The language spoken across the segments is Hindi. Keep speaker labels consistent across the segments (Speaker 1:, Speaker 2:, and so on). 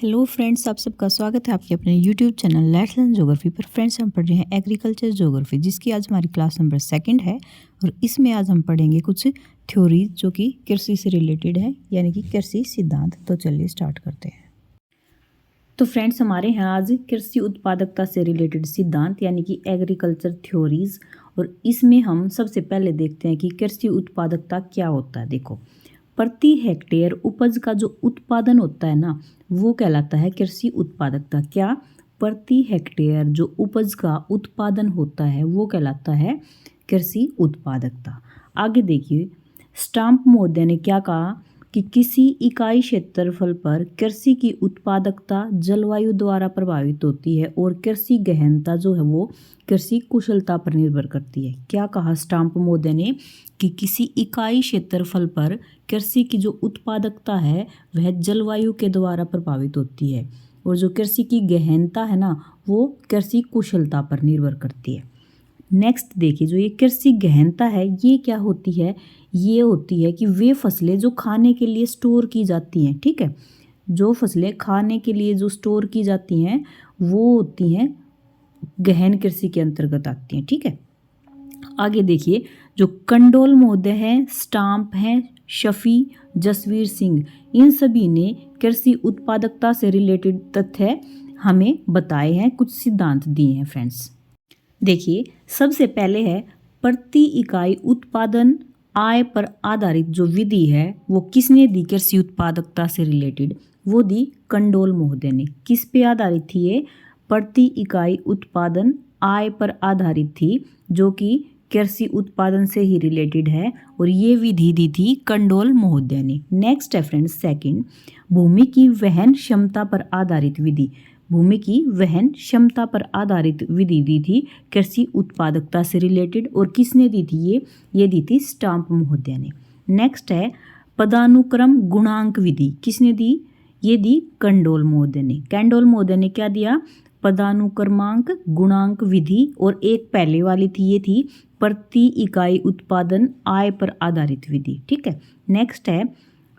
Speaker 1: हेलो फ्रेंड्स, आप सबका स्वागत है आपके अपने YouTube channel let's learn geography पर। फ्रेंड्स, हम पढ़ रहे हैं एग्रीकल्चर ज्योग्राफी, जिसकी आज हमारी क्लास नंबर 2 है। और इसमें आज हम पढ़ेंगे कुछ थ्योरीज जो कि कृषि से रिलेटेड है, यानी कि कृषि सिद्धांत। तो चलिए स्टार्ट करते हैं। तो फ्रेंड्स, हमारे यहाँ आज कृषि उत्पादकता से रिलेटेड सिद्धांत यानी कि एग्रीकल्चर थ्योरीज। और इसमें हम सबसे पहले देखते हैं कि कृषि उत्पादकता क्या होता है। देखो, प्रति हेक्टेयर उपज का जो उत्पादन होता है ना, वो कहलाता है कृषि उत्पादकता। क्या? प्रति हेक्टेयर जो उपज का उत्पादन होता है वो कहलाता है कृषि उत्पादकता। आगे देखिए, स्टाम्प महोदय ने क्या कहा कि किसी इकाई क्षेत्रफल पर कृषि की उत्पादकता जलवायु द्वारा प्रभावित होती है और कृषि गहनता जो है वो कृषि कुशलता पर निर्भर करती है। क्या कहा स्टाम्प महोदय ने कि किसी इकाई क्षेत्रफल पर कृषि की जो उत्पादकता है वह जलवायु के द्वारा प्रभावित होती है, और जो कृषि की गहनता है ना वो कृषि कुशलता पर निर्भर करती है। नेक्स्ट देखिए, जो ये कृषि गहनता है ये क्या होती है? ये होती है कि वे फसलें जो खाने के लिए स्टोर की जाती हैं, ठीक है, जो फसलें खाने के लिए जो स्टोर की जाती हैं वो होती हैं गहन कृषि के अंतर्गत आती हैं, ठीक है। आगे देखिए, जो कंडोल महोदय हैं, स्टाम्प हैं, शफी, जसवीर सिंह, इन सभी ने कृषि उत्पादकता से रिलेटेड तथ्य हमें बताए हैं, कुछ सिद्धांत दिए हैं। फ्रेंड्स देखिए, सबसे पहले है प्रति इकाई उत्पादन आय पर आधारित जो विधि है वो किसने दी कृषि उत्पादकता से रिलेटेड? वो दी कंडोल महोदय ने। किस पे आधारित थी ये? प्रति इकाई उत्पादन आय पर आधारित थी, जो कि कृषि उत्पादन से ही रिलेटेड है, और ये विधि दी थी कंडोल महोदय ने। नेक्स्ट है फ्रेंड्स सेकंड, भूमि की वहन क्षमता पर आधारित विधि। भूमि की वहन क्षमता पर आधारित विधि दी थी कृषि उत्पादकता से रिलेटेड, और किसने दी थी ये दी थी स्टाम्प महोदय ने। नेक्स्ट है पदानुक्रम गुणांक विधि। किसने दी? ये दी कंडोल महोदय ने। कंडोल महोदय ने क्या दिया? पदानुक्रमांक गुणांक विधि। और एक पहले वाली थी, ये थी प्रति इकाई उत्पादन आय पर आधारित विधि, ठीक है। नेक्स्ट है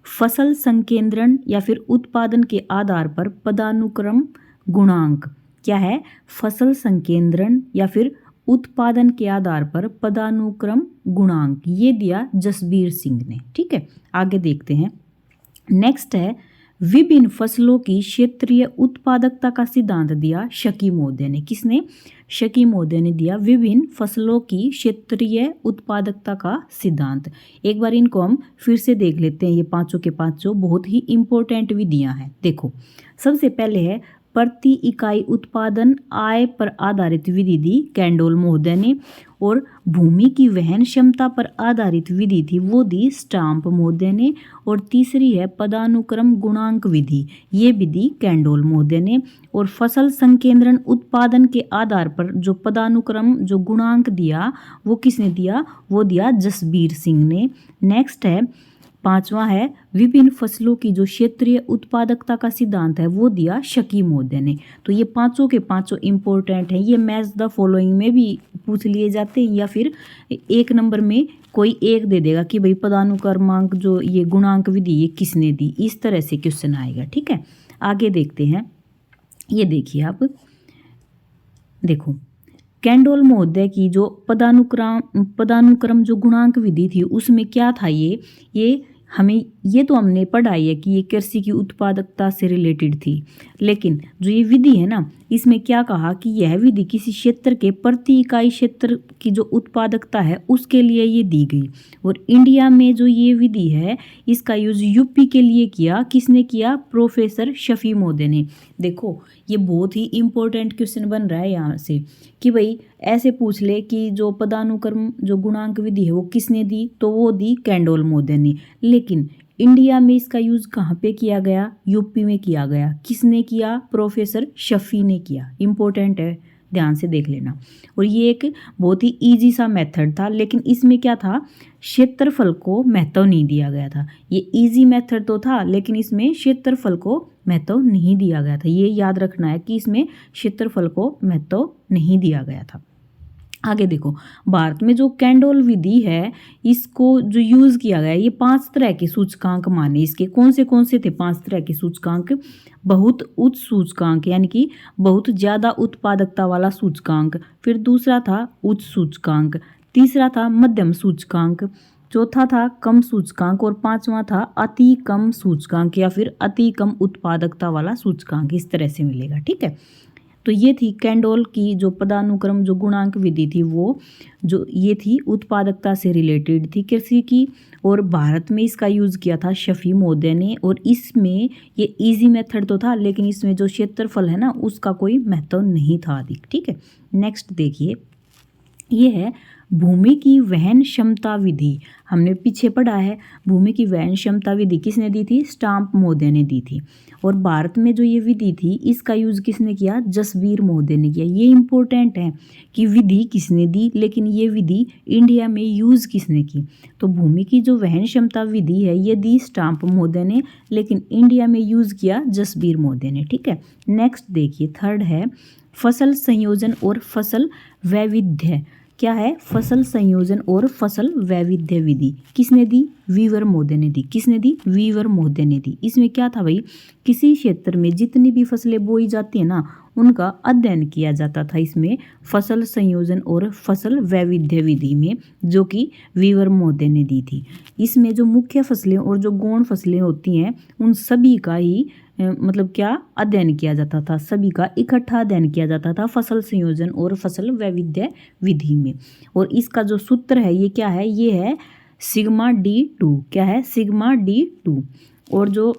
Speaker 1: फसल संकेंद्रण या फिर उत्पादन के आधार पर पदानुक्रम गुणांक। क्या है? फसल संकेंद्रण या फिर उत्पादन के आधार पर पदानुक्रम गुणांक, ये दिया जसबीर सिंह ने, ठीक है। आगे देखते हैं। नेक्स्ट है विभिन्न फसलों की क्षेत्रीय उत्पादकता का सिद्धांत दिया शकी महोदय ने। किसने? शकी महोदय ने दिया विभिन्न फसलों की क्षेत्रीय उत्पादकता का सिद्धांत। एक बार इनको हम फिर से देख लेते हैं। ये पांचों के पांचों बहुत ही इंपॉर्टेंट विधियां हैं। देखो, सबसे पहले है प्रति इकाई उत्पादन आय पर आधारित विधि दी कंडोल महोदय ने, और भूमि की वहन क्षमता पर आधारित विधि थी वो दी स्टाम्प महोदय ने, और तीसरी है पदानुक्रम गुणांक विधि, ये विधि कंडोल महोदय ने। और फसल संकेंद्रण उत्पादन के आधार पर जो पदानुक्रम जो गुणांक दिया वो किसने दिया? वो दिया जसबीर सिंह ने। नेक्स्ट है पांचवा है विभिन्न फसलों की जो क्षेत्रीय उत्पादकता का सिद्धांत है वो दिया शकी महोदय ने। तो ये पांचों के पांचों इंपॉर्टेंट हैं। ये मैच द फॉलोइंग में भी पूछ लिए जाते हैं, या फिर एक नंबर में कोई एक दे देगा कि भाई पदानुक्रमांक जो ये गुणांक विधि ये किसने दी, इस तरह से क्वेश्चन आएगा, ठीक है। आगे देखते हैं। ये देखिए आप, देखो कंडोल महोदय की जो पदानुक्रम जो गुणांक विधि थी उसमें क्या था? ये हमें ये तो हमने पढ़ाई है कि ये कृषि की उत्पादकता से रिलेटेड थी, लेकिन जो ये विधि है ना इसमें क्या कहा कि यह विधि किसी क्षेत्र के प्रति इकाई क्षेत्र की जो उत्पादकता है उसके लिए ये दी गई। और इंडिया में जो ये विधि है इसका यूज यूपी के लिए किया। किसने किया? प्रोफेसर शफी महोदय ने। देखो, ये बहुत ही इंपॉर्टेंट क्वेश्चन बन रहा है यहाँ से कि भाई ऐसे पूछ ले कि जो पदानुक्रम जो गुणांक विधि है वो किसने दी, तो वो दी कंडोल महोदय ने। लेकिन इंडिया में इसका यूज कहाँ पे किया गया? यूपी में किया गया। किसने किया? प्रोफेसर शफी ने किया। इंपॉर्टेंट है, ध्यान से देख लेना। और ये एक बहुत ही इजी सा मेथड था, लेकिन इसमें क्या था? क्षेत्रफल को महत्व नहीं दिया गया था। ये इजी मेथड तो था, लेकिन इसमें क्षेत्रफल को महत्व नहीं दिया गया था। ये याद रखना है कि इसमें क्षेत्रफल को महत्व नहीं दिया गया था। आगे देखो, भारत में जो कैंडोल विधि है इसको जो यूज़ किया गया है, ये 5 तरह के सूचकांक माने इसके। कौन से थे 5 तरह के सूचकांक? बहुत उच्च सूचकांक यानी कि बहुत ज़्यादा उत्पादकता वाला सूचकांक, फिर दूसरा था उच्च सूचकांक, तीसरा था मध्यम सूचकांक, चौथा था कम सूचकांक और पांचवा था अति कम सूचकांक या फिर अति कम उत्पादकता वाला सूचकांक। इस तरह से मिलेगा, ठीक है। तो ये थी कैंडोल की जो पदानुक्रम जो गुणांक विधि थी, वो जो ये थी उत्पादकता से रिलेटेड थी कृषि की, और भारत में इसका यूज़ किया था शफी महोदय ने। और इसमें ये इजी मेथड तो था, लेकिन इसमें जो क्षेत्रफल है ना उसका कोई महत्व नहीं था अधिक, ठीक है। नेक्स्ट देखिए, ये है भूमि की वहन क्षमता विधि। हमने पीछे पढ़ा है, भूमि की वहन क्षमता विधि किसने दी थी? स्टाम्प महोदय ने दी थी। और भारत में जो ये विधि थी इसका यूज़ किसने किया? जसबीर महोदय ने किया। ये इंपॉर्टेंट है कि विधि किसने दी, लेकिन ये विधि इंडिया में यूज़ किसने की। तो भूमि की जो वहन क्षमता विधि है ये दी स्टाम्प महोदय ने, लेकिन इंडिया में यूज़ किया जसबीर महोदय ने, ठीक है। नेक्स्ट देखिए, थर्ड है फसल संयोजन और फसल वैविध्य। क्या है? फसल संयोजन और फसल वैविध्य विधि किसने दी? वीवर महोदय ने दी। किसने दी? वीवर महोदय ने दी। इसमें क्या था भाई, किसी क्षेत्र में जितनी भी फसलें बोई जाती है ना उनका अध्ययन किया जाता था इसमें फसल संयोजन और फसल वैविध्य विधि में, जो कि वीवर महोदय ने दी थी। इसमें जो मुख्य फसलें और जो गौण फसलें होती हैं उन सभी का ही मतलब क्या अध्ययन किया जाता था, सभी का इकट्ठा अध्ययन किया जाता था फसल संयोजन और फसल वैविध्य विधि में। और इसका जो सूत्र है ये क्या है? ये है सिग्मा D2। क्या है? Sigma D2। और जो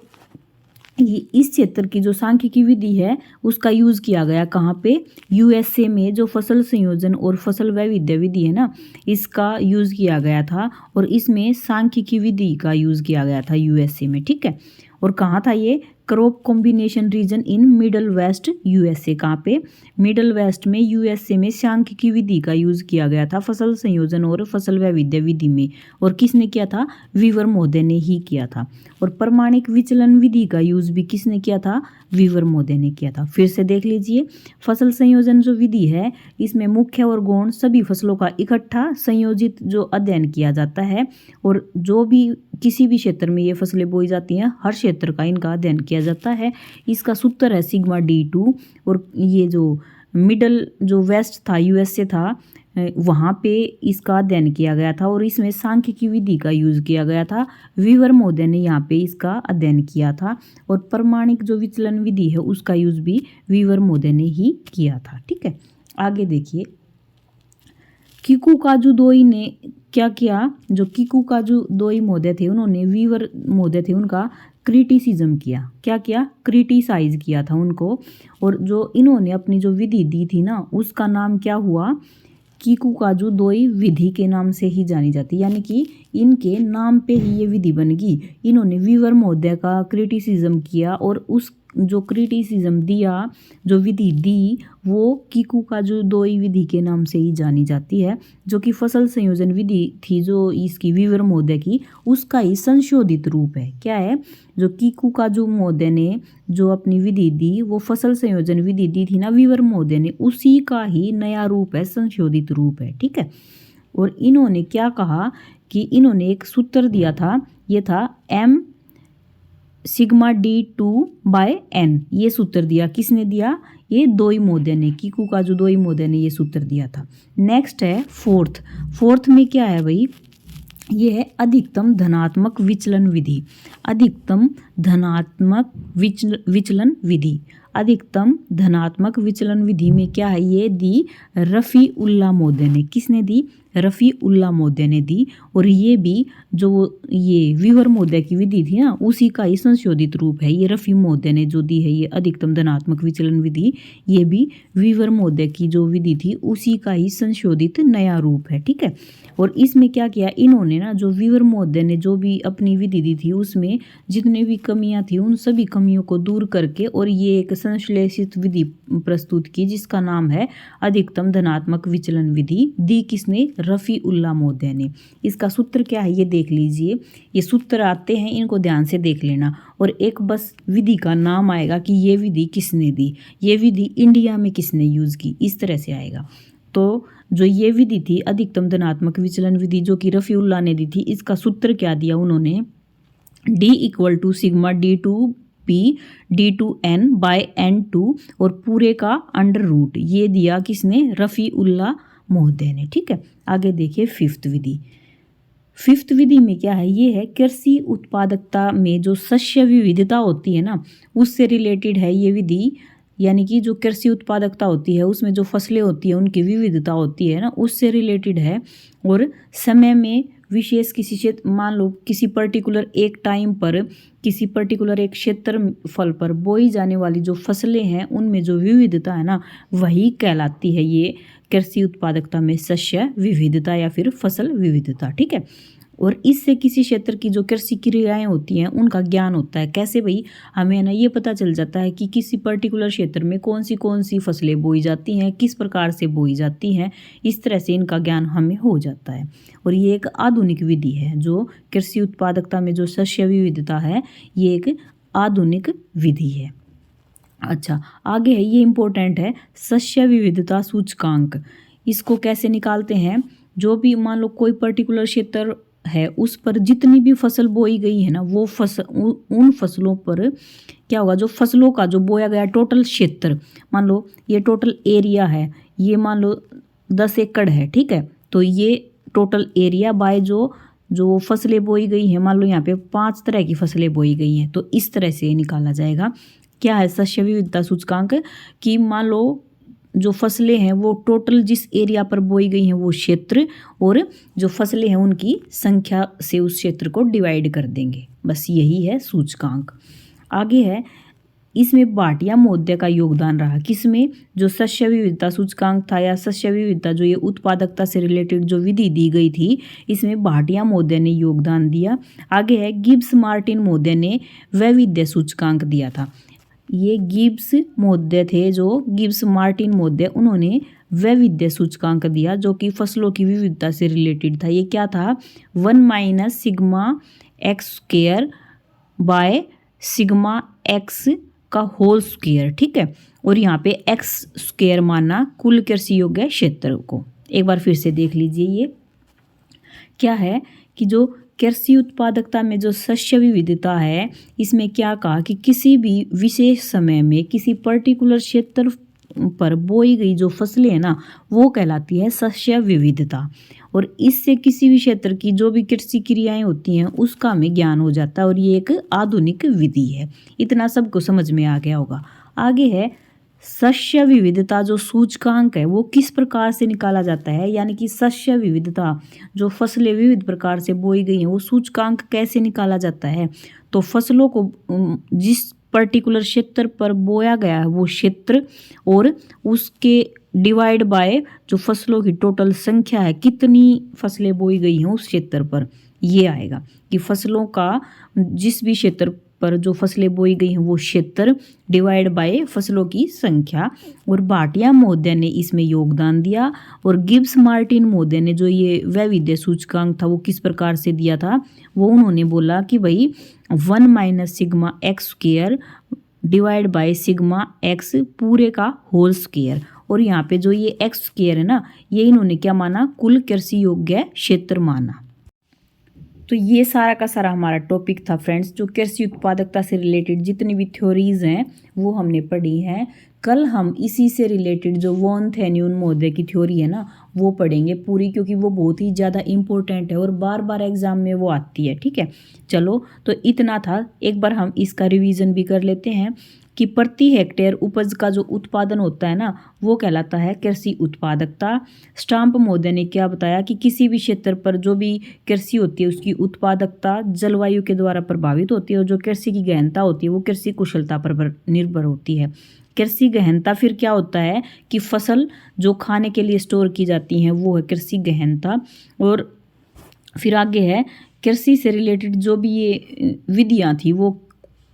Speaker 1: इस क्षेत्र की जो सांख्यिकी विधि है उसका यूज़ किया गया कहाँ पे? USA में। जो फसल संयोजन और फसल वैविध्य विधि है ना इसका यूज़ किया गया था, और इसमें सांख्यिकी विधि का यूज़ किया गया था USA में, ठीक है। और कहाँ था ये? Crop combination region in middle west USA। कहाँ पे? मिडल वेस्ट में USA में सांख्यिकी विधि का यूज़ किया गया था फसल संयोजन और फसल वैविध्य विधि में। और किसने किया था? वीवर महोदय ने ही किया था। और प्रमाणिक विचलन विधि का यूज़ भी किसने किया था? वीवर महोदय ने किया था। फिर से देख लीजिए, फसल संयोजन जो विधि है इसमें मुख्य और गौण सभी फसलों का इकट्ठा संयोजित जो अध्ययन किया जाता है, और जो भी किसी भी क्षेत्र में ये फसलें बोई जाती हैं हर क्षेत्र का इनका अध्ययन किया जाता है। इसका सूत्र है सिग्मा D2। और ये जो मिडल जो वेस्ट था USA था वहाँ पे इसका अध्ययन किया गया था, और इसमें सांख्यिकी विधि का यूज़ किया गया था। वीवर महोदय ने यहाँ पे इसका अध्ययन किया था, और प्रमाणिक जो विचलन विधि है उसका यूज़ भी वीवर महोदय ने ही किया था, ठीक है। आगे देखिए, किकुकाजुदोई ने क्या किया? जो किकुकाजुदोई महोदय थे उन्होंने वीवर महोदय थे उनका क्रिटिसिज्म किया। क्या किया? क्रिटिसाइज किया था उनको। और जो इन्होंने अपनी जो विधि दी थी ना उसका नाम क्या हुआ? किकुकाजुदोई विधि के नाम से ही जानी जाती, यानी कि इनके नाम पे ही ये विधि बन गई। इन्होंने वीवर महोदय का क्रिटिसिज्म किया, और उस जो क्रिटिसिज्म दिया, जो विधि दी, वो किकुकाजुदोई विधि के नाम से ही जानी जाती है, जो कि फसल संयोजन विधि थी जो इसकी वीवर महोदय की, उसका ही संशोधित रूप है। क्या है? जो किकुकाजु महोदय ने जो अपनी विधि दी वो फसल संयोजन विधि दी थी ना वीवर महोदय ने, उसी का ही नया रूप है, संशोधित रूप है, ठीक है। और इन्होंने क्या कहा कि इन्होंने एक सूत्र दिया था, ये था M सिग्मा D2/N। ये सूत्र दिया, किसने दिया? ये दोई महोदय ने, किकुकाजुदोई महोदय ने ये सूत्र दिया था। नेक्स्ट है फोर्थ में क्या है भाई? ये है अधिकतम धनात्मक विचलन विधि। अधिकतम धनात्मक विचलन विधि। अधिकतम धनात्मक विचलन विधि में क्या है? ये दी रफ़ी उल्लाह महोदय ने। किसने दी? रफ़ी उल्लाह महोदय ने दी। और ये भी जो ये वीवर महोदय की विधि थी ना उसी का ही संशोधित रूप है। ये रफ़ी महोदय ने जो दी है ये अधिकतम धनात्मक विचलन विधि, ये भी वीवर महोदय की जो विधि थी उसी का ही संशोधित नया रूप है, ठीक है। और इसमें क्या किया इन्होंने ना, जो वीवर महोदय ने जो भी अपनी विधि दी थी उसमें जितने भी कमियां थी उन सभी कमियों को दूर करके और ये एक संश्लेषित विधि प्रस्तुत की जिसका नाम है अधिकतम धनात्मक विचलन विधि। दी किसने? रफ़ी उल्लाह महोदय ने। इसका सूत्र क्या है ये देख लीजिए। ये सूत्र आते हैं, इनको ध्यान से देख लेना, और एक बस विधि का नाम आएगा कि ये विधि किसने दी, ये विधि इंडिया में किसने यूज़ की, इस तरह से आएगा। तो जो ये विधि थी अधिकतम धनात्मक विचलन विधि जो कि रफ़ीउल्लाह ने दी थी, इसका सूत्र क्या दिया उन्होंने, D = सिग्मा D2P D2N/N2 और पूरे का अंडर रूट, ये दिया किसने, रफ़ीउल्लाह महोदय ने। ठीक है, आगे देखिए फिफ्थ विधि। फिफ्थ विधि में क्या है, ये है कृषि उत्पादकता में जो शस्य विविधता होती है ना, उससे रिलेटेड है ये विधि। यानी कि जो कृषि उत्पादकता होती है उसमें जो फसलें होती है उनकी विविधता होती है ना, उससे रिलेटेड है। और समय में विशेष किसी क्षेत्र, मान लो किसी पर्टिकुलर एक टाइम पर किसी पर्टिकुलर एक क्षेत्रफल पर बोई जाने वाली जो फसलें हैं उनमें जो विविधता है ना, वही कहलाती है ये कृषि उत्पादकता में शस्य विविधता या फिर फसल विविधता। ठीक है, और इससे किसी क्षेत्र की जो कृषि क्रियाएं होती हैं उनका ज्ञान होता है। कैसे भाई, हमें ना ये पता चल जाता है कि किसी पर्टिकुलर क्षेत्र में कौन सी फसलें बोई जाती हैं, किस प्रकार से बोई जाती हैं, इस तरह से इनका ज्ञान हमें हो जाता है। और ये एक आधुनिक विधि है, जो कृषि उत्पादकता में जो शस्य विविधता है ये एक आधुनिक विधि है। अच्छा, आगे है, ये इम्पोर्टेंट है, शस्य विविधता सूचकांक। इसको कैसे निकालते हैं, जो भी मान लो कोई पर्टिकुलर क्षेत्र है उस पर जितनी भी फसल बोई गई है ना, वो उन फसलों पर क्या होगा, जो फसलों का जो बोया गया टोटल क्षेत्र, मान लो ये टोटल एरिया है, ये मान लो 10 एकड़ है। ठीक है, तो ये टोटल एरिया बाय जो फसलें बोई गई हैं, मान लो यहाँ पे 5 तरह की फसलें बोई गई हैं, तो इस तरह से निकाला जाएगा। क्या है शस्य विविधता सूचकांक, कि मान लो जो फसलें हैं वो टोटल जिस एरिया पर बोई गई हैं वो क्षेत्र, और जो फसलें हैं उनकी संख्या से उस क्षेत्र को डिवाइड कर देंगे, बस यही है सूचकांक। आगे है, इसमें भाटिया महोदय का योगदान रहा, किसमें, जो शस्य विविधता सूचकांक था या शस्य विविधता जो ये उत्पादकता से रिलेटेड जो विधि दी गई थी, इसमें भाटिया महोदय ने योगदान दिया। आगे है, गिब्स मार्टिन महोदय ने वैविध्य सूचकांक दिया था। ये गिब्स महोदय थे, जो गिब्स मार्टिन महोदय, उन्होंने वैविध्य सूचकांक दिया जो कि फसलों की विविधता से रिलेटेड था। ये क्या था, 1 - sigma x square by sigma x का होल स्क्वायर। ठीक है, और यहाँ पे एक्स स्क्वायर माना कुल कृषि योग्य क्षेत्र को। एक बार फिर से देख लीजिए, ये क्या है कि जो कृषि उत्पादकता में जो शस्य विविधता है, इसमें क्या कहा कि किसी भी विशेष समय में किसी पर्टिकुलर क्षेत्र पर बोई गई जो फसलें हैं ना, वो कहलाती है शस्य विविधता। और इससे किसी भी क्षेत्र की जो भी कृषि क्रियाएं होती हैं उसका हमें ज्ञान हो जाता है, और ये एक आधुनिक विधि है। इतना सबको समझ में आ गया होगा। आगे है, शस्य विविधता जो सूचकांक है वो किस प्रकार से निकाला जाता है, यानी कि शस्य विविधता जो फसलें विविध प्रकार से बोई गई हैं वो सूचकांक कैसे निकाला जाता है। तो फसलों को जिस पर्टिकुलर क्षेत्र पर बोया गया है वो क्षेत्र, और उसके डिवाइड बाय जो फसलों की टोटल संख्या है, कितनी फसलें बोई गई हैं उस क्षेत्र पर, ये आएगा कि फसलों का जिस भी क्षेत्र पर जो फसलें बोई गई हैं वो क्षेत्र डिवाइड बाय फसलों की संख्या। और भाटिया महोदय ने इसमें योगदान दिया, और गिब्स मार्टिन महोदय ने जो ये वैविध्य सूचकांक था वो किस प्रकार से दिया था, वो उन्होंने बोला कि भाई 1 - sigma x square divide by sigma x पूरे का होल स्क्वायर। और यहाँ पे जो ये एक्स स्क्वायर है ना, ये इन्होंने क्या माना, कुल कृषि योग्य क्षेत्र माना। तो ये सारा का सारा हमारा टॉपिक था फ्रेंड्स, जो कृषि उत्पादकता से रिलेटेड जितनी भी थ्योरीज हैं वो हमने पढ़ी हैं। कल हम इसी से रिलेटेड जो वॉन थेन्यून महोदय की थ्योरी है ना वो पढ़ेंगे पूरी, क्योंकि वो बहुत ही ज़्यादा इंपॉर्टेंट है और बार बार एग्जाम में वो आती है। ठीक है, चलो तो इतना था। एक बार हम इसका रिवीजन भी कर लेते हैं कि प्रति हेक्टेयर उपज का जो उत्पादन होता है ना वो कहलाता है कृषि उत्पादकता। स्टाम्प महोदय ने क्या बताया कि किसी भी क्षेत्र पर जो भी कृषि होती है उसकी उत्पादकता जलवायु के द्वारा प्रभावित होती है, और जो कृषि की गहनता होती है वो कृषि कुशलता पर निर्भर होती है। कृषि गहनता फिर क्या होता है कि फसल जो खाने के लिए स्टोर की जाती हैं वो है कृषि गहनता। और फिर आगे है, कृषि से रिलेटेड जो भी ये विधियाँ थी वो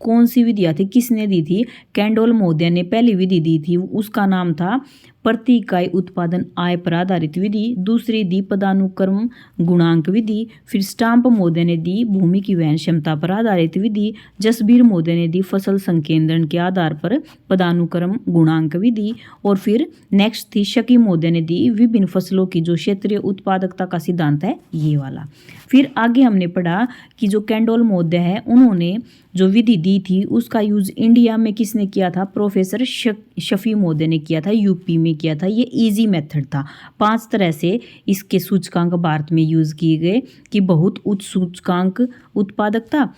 Speaker 1: कौन सी विधियाँ थी, किसने दी थी, कैंडोल महोदय ने पहली विधि दी थी, उसका नाम था प्रति इकाई उत्पादन आय पर आधारित विधि, दूसरी दी पदानुक्रम गुणांक विधि, फिर स्टाम्प महोदय ने दी भूमि की वहन क्षमता पर आधारित विधि, जसबीर महोदय ने दी फसल संकेंद्रण के आधार पर पदानुक्रम गुणांक विधि, और फिर नेक्स्ट थी शकी महोदय ने दी विभिन्न फसलों की जो क्षेत्रीय उत्पादकता का सिद्धांत है ये वाला। फिर आगे हमने पढ़ा कि जो कैंडोल महोदय है उन्होंने जो विधि दी थी उसका यूज इंडिया में किसने किया था, प्रोफेसर शफी महोदय ने किया था, यूपी में किया था। ये इजी मेथड था। 5 तरह से इसके सूचकांक भारत में यूज किए गए कि बहुत उच्च सूचकांक उत्पादकता,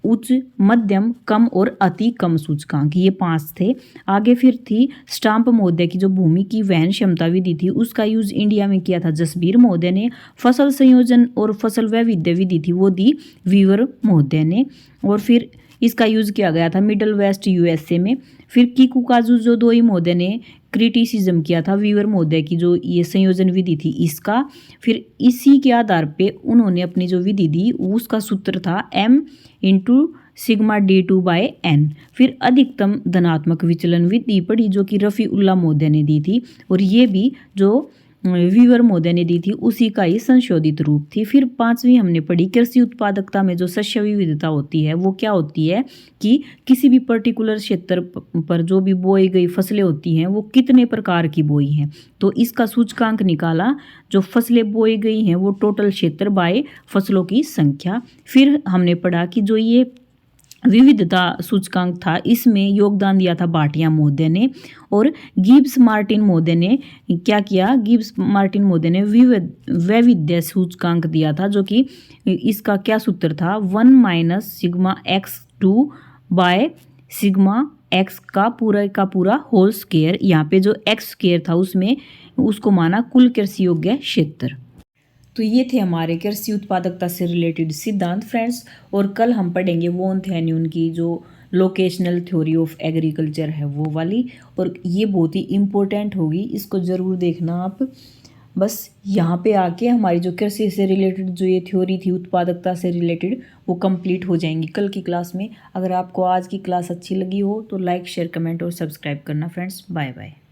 Speaker 1: उच्च, मध्यम, कम और अति कम सूचकांक, ये 5 थे। आगे फिर थी स्टाम्प महोदय की जो भूमि की वहन क्षमता विधि थी उसका यूज इंडिया में किया था जसबीर महोदय ने। फसल संयोजन और फसल वैविध्य विधि थी वो दी वीवर महोदय ने, और फिर इसका यूज किया गया था मिडल वेस्ट यूएसए में। फिर किकुकाजू जो दोई महोदय ने क्रिटिसिज्म किया था वीवर महोदय की जो ये संयोजन विधि थी इसका। फिर इसी के आधार पे उन्होंने अपनी जो विधि दी उसका सूत्र था m/σd2/n। फिर अधिकतम धनात्मक विचलन विधि पढ़ी जो कि रफ़ी उल्लाह महोदय ने दी थी, और ये भी जो वीवर महोदय ने दी थी उसी का ही संशोधित रूप थी। फिर 5वीं हमने पढ़ी कृषि उत्पादकता में जो शस्य विविधता होती है वो क्या होती है कि किसी भी पर्टिकुलर क्षेत्र पर जो भी बोई गई फसलें होती हैं वो कितने प्रकार की बोई हैं, तो इसका सूचकांक निकाला। जो फसलें बोई गई हैं वो टोटल क्षेत्र बाय फसलों की संख्या। फिर हमने पढ़ा कि जो ये विविधता सूचकांक था इसमें योगदान दिया था भाटिया महोदय ने, और गिब्स मार्टिन महोदय ने क्या किया, गिब्स मार्टिन महोदय ने वैविध्य सूचकांक दिया था जो कि इसका क्या सूत्र था 1 - σx2 / σx का पूरा होल स्क्वायर। यहाँ पे जो एक्स स्क्वायर था उसमें उसको माना कुल कृषि योग्य क्षेत्र। तो ये थे हमारे कृषि उत्पादकता से रिलेटेड सिद्धांत फ्रेंड्स, और कल हम पढ़ेंगे वॉन थेन्यून की जो लोकेशनल थ्योरी ऑफ एग्रीकल्चर है वो वाली, और ये बहुत ही इम्पोर्टेंट होगी, इसको ज़रूर देखना आप। बस यहाँ पे आके हमारी जो कृषि से रिलेटेड जो ये थ्योरी थी उत्पादकता से रिलेटेड वो कंप्लीट हो जाएंगी कल की क्लास में। अगर आपको आज की क्लास अच्छी लगी हो तो लाइक, शेयर, कमेंट और सब्सक्राइब करना फ्रेंड्स। Bye bye.